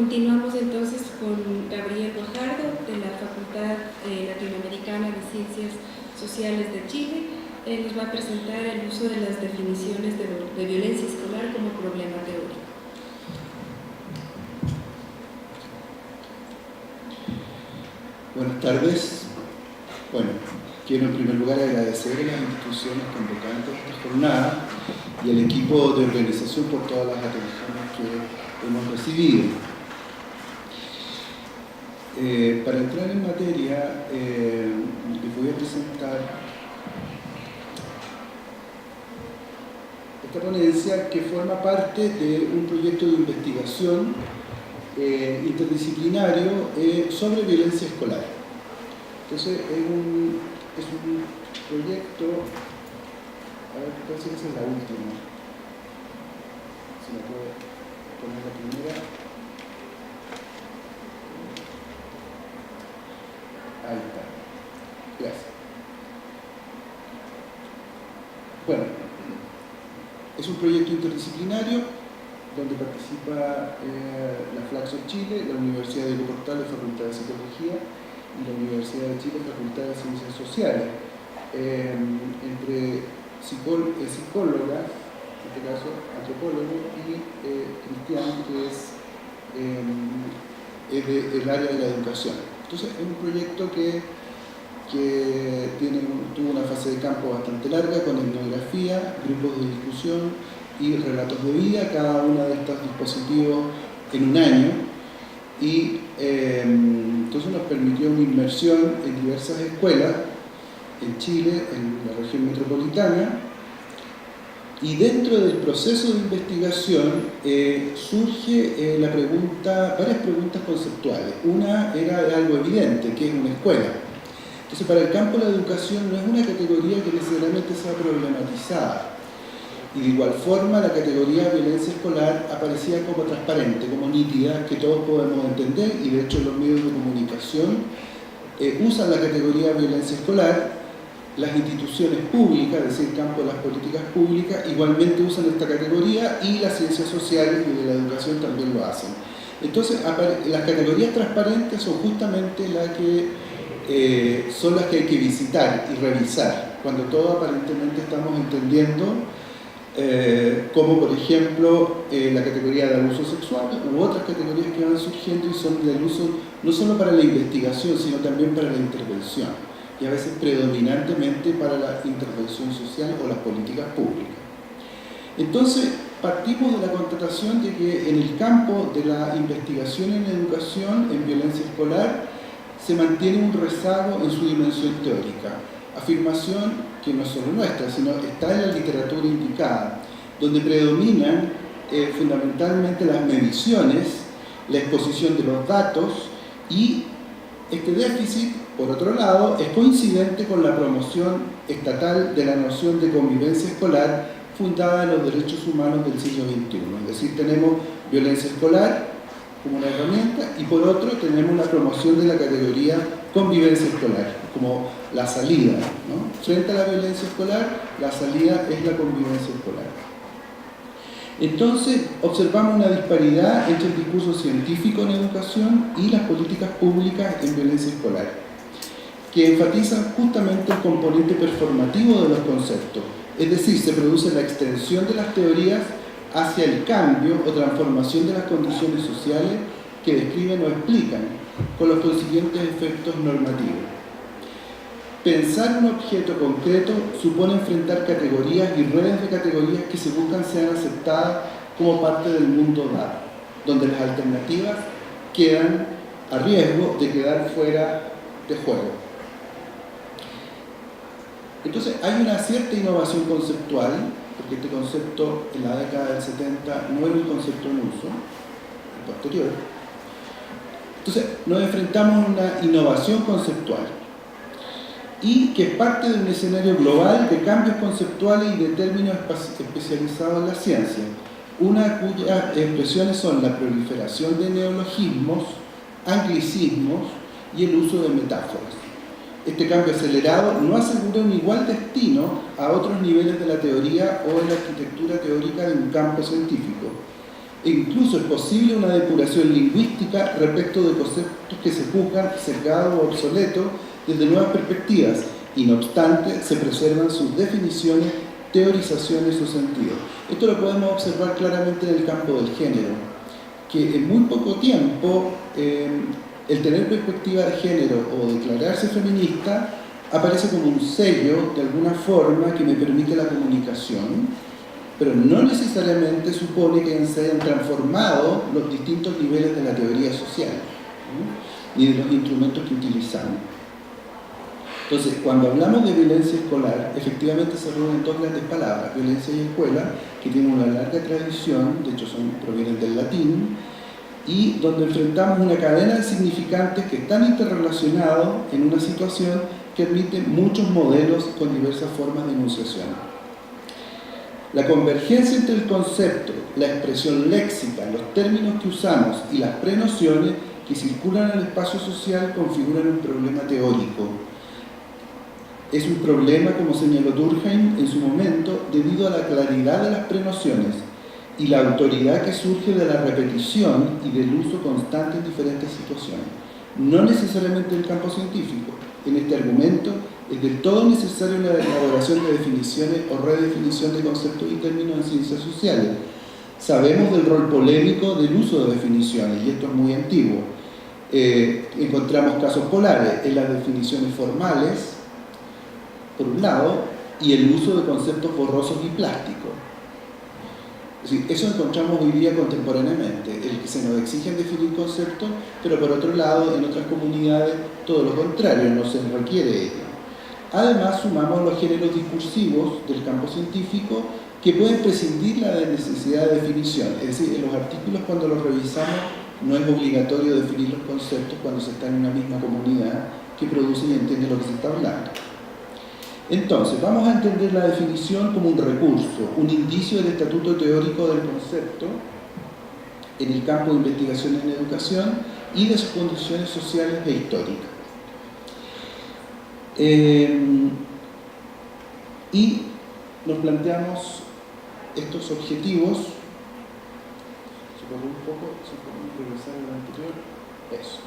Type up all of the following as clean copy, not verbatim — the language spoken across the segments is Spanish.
Continuamos entonces con Gabriel Guajardo, de la Facultad Latinoamericana de Ciencias Sociales de Chile. Él nos va a presentar el uso de las definiciones de violencia escolar como problema teórico. Buenas tardes. Bueno, quiero en primer lugar agradecer a las instituciones convocantes de esta jornada y al equipo de organización por todas las atenciones que hemos recibido. Para entrar en materia, les voy a presentar esta ponencia que forma parte de un proyecto de investigación interdisciplinario sobre violencia escolar. Entonces, es un proyecto, a ver, parece que esa es la última. Si me puedo poner la primera. Ahí está. Gracias. Bueno, es un proyecto interdisciplinario donde participa la Flaxo Chile, la Universidad de Portales, Facultad de Psicología, y la Universidad de Chile, Facultad de Ciencias Sociales, entre psicólogas, en este caso antropólogo, y Cristian, que es del área de la educación. Entonces es un proyecto que tuvo una fase de campo bastante larga, con etnografía, grupos de discusión y relatos de vida, cada uno de estos dispositivos en un año, y entonces nos permitió una inmersión en diversas escuelas en Chile, en la región metropolitana, y dentro del proceso de investigación surge varias preguntas conceptuales. Una era de algo evidente, que es una escuela. Entonces, para el campo de la educación no es una categoría que necesariamente sea problematizada. Y de igual forma, la categoría violencia escolar aparecía como transparente, como nítida, que todos podemos entender, y de hecho los medios de comunicación usan la categoría violencia escolar. Las instituciones públicas, es decir, el campo de las políticas públicas, igualmente usan esta categoría, y las ciencias sociales y de la educación también lo hacen. Entonces, las categorías transparentes son justamente son las que hay que visitar y revisar, cuando todos aparentemente estamos entendiendo, como por ejemplo la categoría de abuso sexual u otras categorías que van surgiendo y son del uso no solo para la investigación, sino también para la intervención, y a veces predominantemente para la intervención social o las políticas públicas. Entonces, partimos de la constatación de que en el campo de la investigación en educación, en violencia escolar, se mantiene un rezago en su dimensión teórica, afirmación que no es solo nuestra, sino está en la literatura indicada, donde predominan fundamentalmente las mediciones, la exposición de los datos, y este déficit, por otro lado, es coincidente con la promoción estatal de la noción de convivencia escolar fundada en los derechos humanos del siglo XXI. Es decir, tenemos violencia escolar como una herramienta, y por otro tenemos una promoción de la categoría convivencia escolar, como la salida, ¿no? Frente a la violencia escolar, la salida es la convivencia escolar. Entonces, observamos una disparidad entre el discurso científico en educación y las políticas públicas en violencia escolar, que enfatizan justamente el componente performativo de los conceptos, es decir, se produce la extensión de las teorías hacia el cambio o transformación de las condiciones sociales que describen o explican, con los consiguientes efectos normativos. Pensar un objeto concreto supone enfrentar categorías y redes de categorías que se buscan sean aceptadas como parte del mundo dado, donde las alternativas quedan a riesgo de quedar fuera de juego. Entonces, hay una cierta innovación conceptual, porque este concepto en la década del 70 no era un concepto en uso, posterior. Entonces, nos enfrentamos a una innovación conceptual, y que es parte de un escenario global de cambios conceptuales y de términos especializados en la ciencia, una cuyas expresiones son la proliferación de neologismos, anglicismos y el uso de metáforas. Este cambio acelerado no asegura un igual destino a otros niveles de la teoría o en la arquitectura teórica de un campo científico. E incluso es posible una depuración lingüística respecto de conceptos que se juzgan sesgados o obsoletos desde nuevas perspectivas, y no obstante se preservan sus definiciones, teorizaciones o sentidos. Esto lo podemos observar claramente en el campo del género, que en muy poco tiempo el tener perspectiva de género o declararse feminista aparece como un sello, de alguna forma, que me permite la comunicación, pero no necesariamente supone que se hayan transformado los distintos niveles de la teoría social, ni de los instrumentos que utilizamos. Entonces, cuando hablamos de violencia escolar, efectivamente se reúnen dos grandes palabras, violencia y escuela, que tienen una larga tradición, de hecho provienen del latín, y donde enfrentamos una cadena de significantes que están interrelacionados en una situación que admite muchos modelos con diversas formas de enunciación. La convergencia entre el concepto, la expresión léxica, los términos que usamos y las prenociones que circulan en el espacio social configuran un problema teórico. Es un problema, como señaló Durkheim en su momento, debido a la claridad de las prenociones y la autoridad que surge de la repetición y del uso constante en diferentes situaciones. No necesariamente en el campo científico. En este argumento es del todo necesaria una elaboración de definiciones o redefinición de conceptos y términos en ciencias sociales. Sabemos del rol polémico del uso de definiciones, y esto es muy antiguo. Encontramos casos polares en las definiciones formales, por un lado, y el uso de conceptos borrosos y plásticos. Es decir, eso encontramos hoy día contemporáneamente, el que se nos exigen definir conceptos, pero por otro lado, en otras comunidades, todo lo contrario, no se requiere ello. Además, sumamos los géneros discursivos del campo científico que pueden prescindir la necesidad de definición. Es decir, en los artículos, cuando los revisamos, no es obligatorio definir los conceptos cuando se está en una misma comunidad que produce y entiende lo que se está hablando. Entonces, vamos a entender la definición como un recurso, un indicio del estatuto teórico del concepto en el campo de investigación en educación y de sus condiciones sociales e históricas. Y nos planteamos estos objetivos. ¿Se puede un poco? ¿Se puede regresar al anterior? Eso.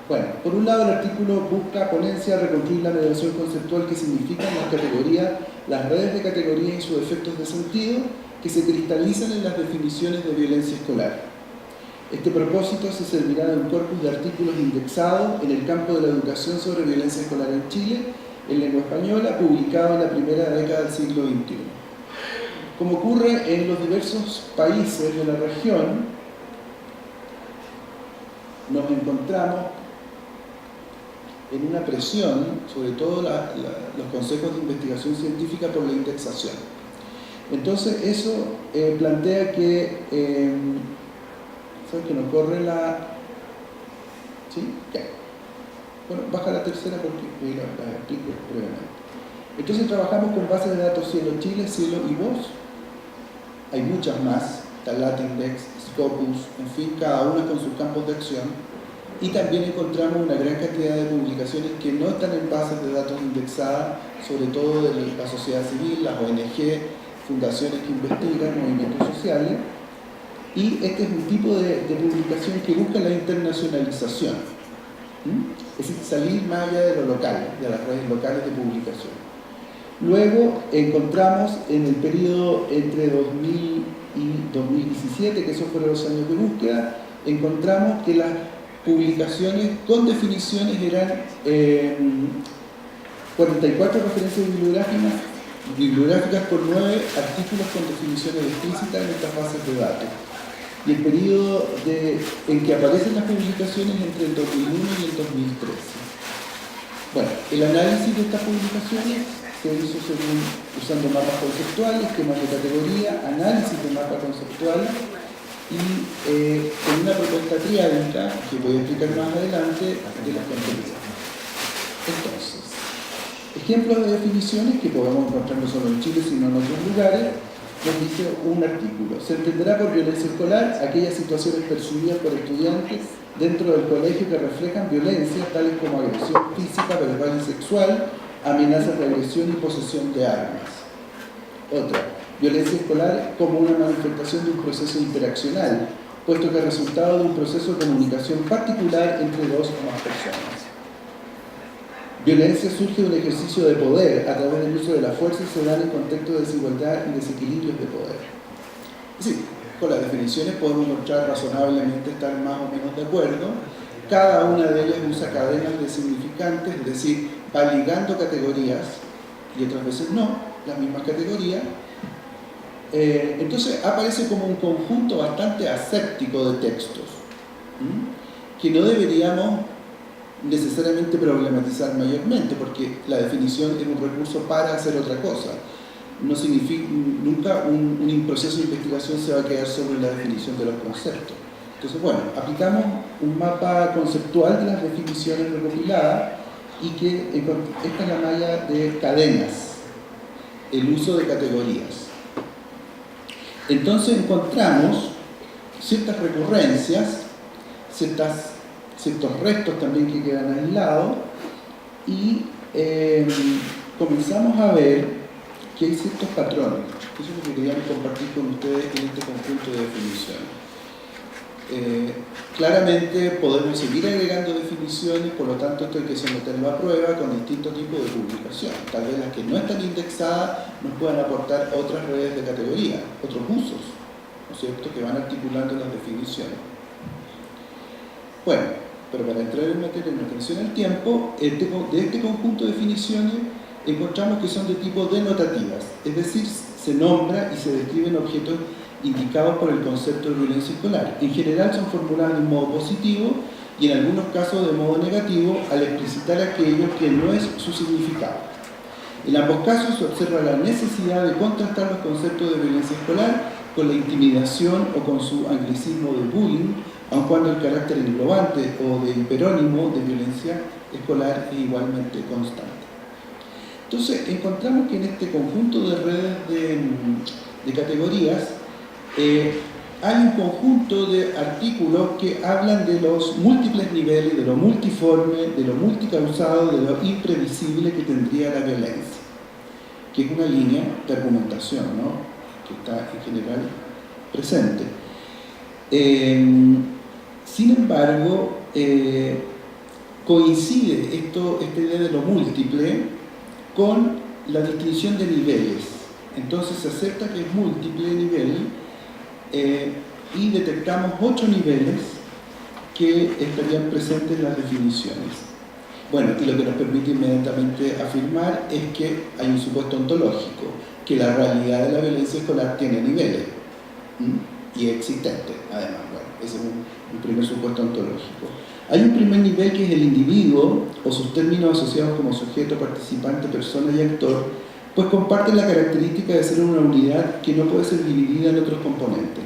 Bueno, por un lado el artículo busca ponencia reconstruir la mediación conceptual que significan las categorías, las redes de categoría y sus efectos de sentido que se cristalizan en las definiciones de violencia escolar. Este propósito se servirá de un corpus de artículos indexados en el campo de la educación sobre violencia escolar en Chile, en lengua española, publicado en la primera década del siglo XXI. Como ocurre en los diversos países de la región, nos encontramos en una presión, sobre todo los consejos de investigación científica, por la indexación. Entonces eso plantea que, ¿sabes que no corre la...? ¿Sí? Ya. Bueno, baja la tercera porque la explico brevemente. Entonces trabajamos con bases de datos Cielo Chile, Cielo y Voz. Hay muchas más, Latindex, Scopus, en fin, cada una con sus campos de acción. Y también encontramos una gran cantidad de publicaciones que no están en bases de datos indexadas, sobre todo de la sociedad civil, las ONG, fundaciones que investigan, movimientos sociales. Y este es un tipo de publicación que busca la internacionalización. Es decir, salir más allá de lo local, de las redes locales de publicación. Luego encontramos en el periodo entre 2000 y 2017, que esos fueron los años de búsqueda, encontramos que las publicaciones con definiciones eran 44 referencias bibliográficas por 9 artículos con definiciones explícitas en estas bases de datos. Y el periodo en que aparecen las publicaciones entre el 2001 y el 2013. Bueno, el análisis de estas publicaciones se hizo usando mapas conceptuales, temas de categoría, análisis de mapa conceptual y con una propuesta triádica que voy a explicar más adelante de las categorías. Entonces, ejemplos de definiciones que podemos encontrar no solo en Chile sino en otros lugares. Nos dice un artículo: se entenderá por violencia escolar aquellas situaciones percibidas por estudiantes dentro del colegio que reflejan violencia, tales como agresión física, verbal y sexual, amenazas de agresión y posesión de armas. Otra: violencia escolar como una manifestación de un proceso interaccional, puesto que es resultado de un proceso de comunicación particular entre dos o más personas. Violencia surge de un ejercicio de poder a través del uso de la fuerza y se da en contexto de desigualdad y desequilibrios de poder. Sí, con las definiciones podemos encontrar razonablemente estar más o menos de acuerdo. Cada una de ellas usa cadenas de significantes, es decir, va ligando categorías y otras veces no, las mismas categorías. Entonces aparece como un conjunto bastante aséptico de textos, que no deberíamos necesariamente problematizar mayormente, porque la definición es un recurso para hacer otra cosa. No significa, nunca un proceso de investigación se va a quedar sobre la definición de los conceptos. Entonces, bueno, aplicamos un mapa conceptual de las definiciones recopiladas y que esta es la malla de cadenas, el uso de categorías. Entonces encontramos ciertas recurrencias, ciertos restos también que quedan aislados y comenzamos a ver que hay ciertos patrones. Eso es lo que queríamos compartir con ustedes en este conjunto de definiciones. Claramente podemos seguir agregando definiciones, por lo tanto esto hay que someterlo a prueba con distintos tipos de publicación. Tal vez las que no están indexadas nos puedan aportar otras redes de categoría, otros usos, ¿no es cierto?, que van articulando las definiciones. Bueno, pero para entrar en materia en atención al tiempo, de este conjunto de definiciones encontramos que son de tipo denotativas, es decir, se nombra y se describen objetos indicados por el concepto de violencia escolar. En general son formuladas de un modo positivo y en algunos casos de modo negativo al explicitar aquello que no es su significado. En ambos casos se observa la necesidad de contrastar los conceptos de violencia escolar con la intimidación o con su anglicismo de bullying, aun cuando el carácter englobante o de hiperónimo de violencia escolar es igualmente constante. Entonces encontramos que en este conjunto de redes de categorías hay un conjunto de artículos que hablan de los múltiples niveles, de lo multiforme, de lo multicausado, de lo imprevisible que tendría la violencia, que es una línea de argumentación, ¿no?, que está en general presente. Sin embargo, coincide esta idea de lo múltiple con la distinción de niveles. Entonces se acepta que es múltiple nivel y detectamos 8 niveles que estarían presentes en las definiciones. Bueno, y lo que nos permite inmediatamente afirmar es que hay un supuesto ontológico, que la realidad de la violencia escolar tiene niveles y es existente, además. Bueno, ese es un primer supuesto ontológico. Hay un primer nivel que es el individuo, o sus términos asociados como sujeto, participante, persona y actor, pues comparten la característica de ser una unidad que no puede ser dividida en otros componentes.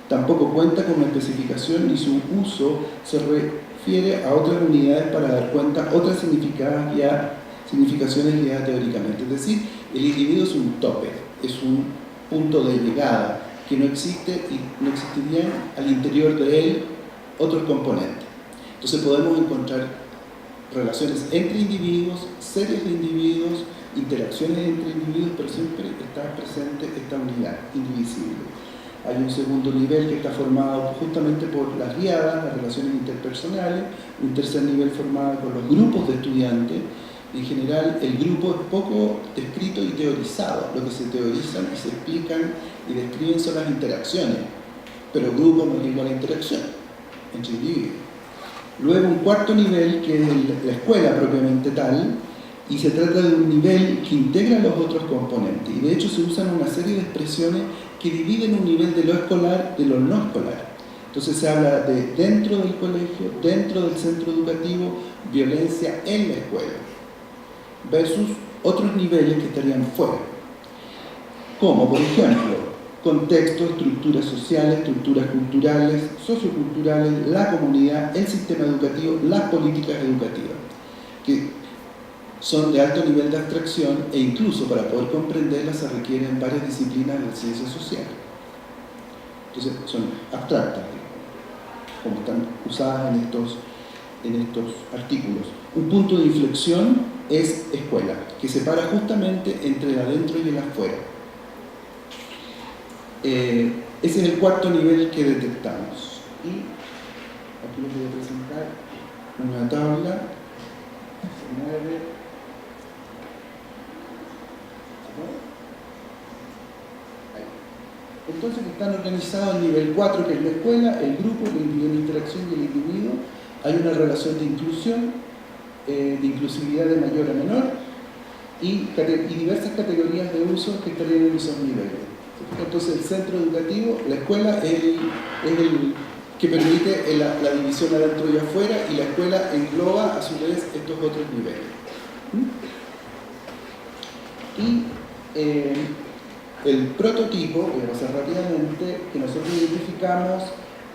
Tampoco cuenta con una especificación ni su uso se refiere a otras unidades para dar cuenta otras significaciones guiadas teóricamente. Es decir, el individuo es un tope, es un punto de llegada que no existe y no existirían al interior de él otros componentes. Entonces podemos encontrar relaciones entre individuos, series de individuos, interacciones entre individuos, pero siempre está presente esta unidad indivisible. Hay un segundo nivel que está formado justamente por las riadas, las relaciones interpersonales, un tercer nivel formado por los grupos de estudiantes. En general, el grupo es poco descrito y teorizado. Lo que se teorizan y se explican y describen son las interacciones, pero grupo no es igual a interacción entre individuos. Luego un cuarto nivel que es la escuela propiamente tal, y se trata de un nivel que integra los otros componentes, y de hecho se usan una serie de expresiones que dividen un nivel de lo escolar de lo no escolar. Entonces se habla de dentro del colegio, dentro del centro educativo, violencia en la escuela, versus otros niveles que estarían fuera, como por ejemplo contexto, estructuras sociales, estructuras culturales, socioculturales, la comunidad, el sistema educativo, las políticas educativas, que son de alto nivel de abstracción e incluso para poder comprenderlas se requieren varias disciplinas de ciencias sociales. Entonces son abstractas, como están usadas en estos artículos. Un punto de inflexión es escuela, que separa justamente entre el adentro y el afuera. Ese es el cuarto nivel que detectamos. Y aquí les voy a presentar una tabla. 9. Entonces están organizados en nivel 4, que es la escuela, el grupo, el individuo en interacción y el individuo. Hay una relación de inclusión, de inclusividad de mayor a menor y diversas categorías de uso que estarían en esos niveles. Entonces el centro educativo, la escuela, es el que permite la división adentro y afuera, y la escuela engloba a su vez estos otros niveles. Y el prototipo, voy a pasar rápidamente, que nosotros identificamos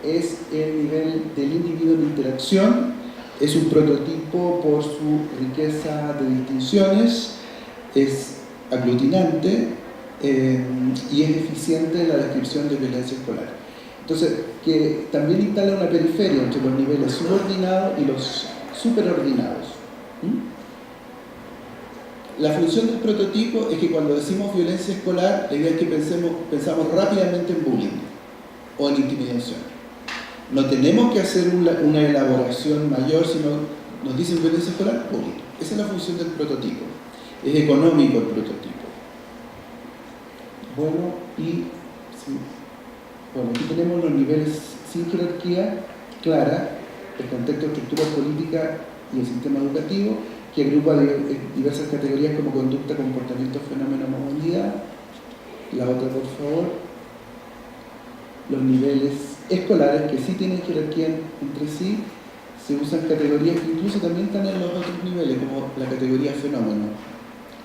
es el nivel del individuo en interacción. Es un prototipo por su riqueza de distinciones, es aglutinante y es eficiente en la descripción de violencia escolar. Entonces, que también instala una periferia entre los niveles subordinados y los superordinados. La función del prototipo es que cuando decimos violencia escolar, la idea es que pensamos rápidamente en bullying o en intimidación. No tenemos que hacer una elaboración mayor, sino nos dicen violencia escolar, bullying. Esa es la función del prototipo. Es económico el prototipo. Bueno, aquí tenemos los niveles sin jerarquía clara, el contexto, estructura política y el sistema educativo, que agrupa diversas categorías como conducta, comportamiento, fenómeno, movilidad. La otra, por favor. Los niveles escolares, que sí tienen jerarquía entre sí, se usan categorías que incluso también están en los otros niveles, como la categoría fenómeno.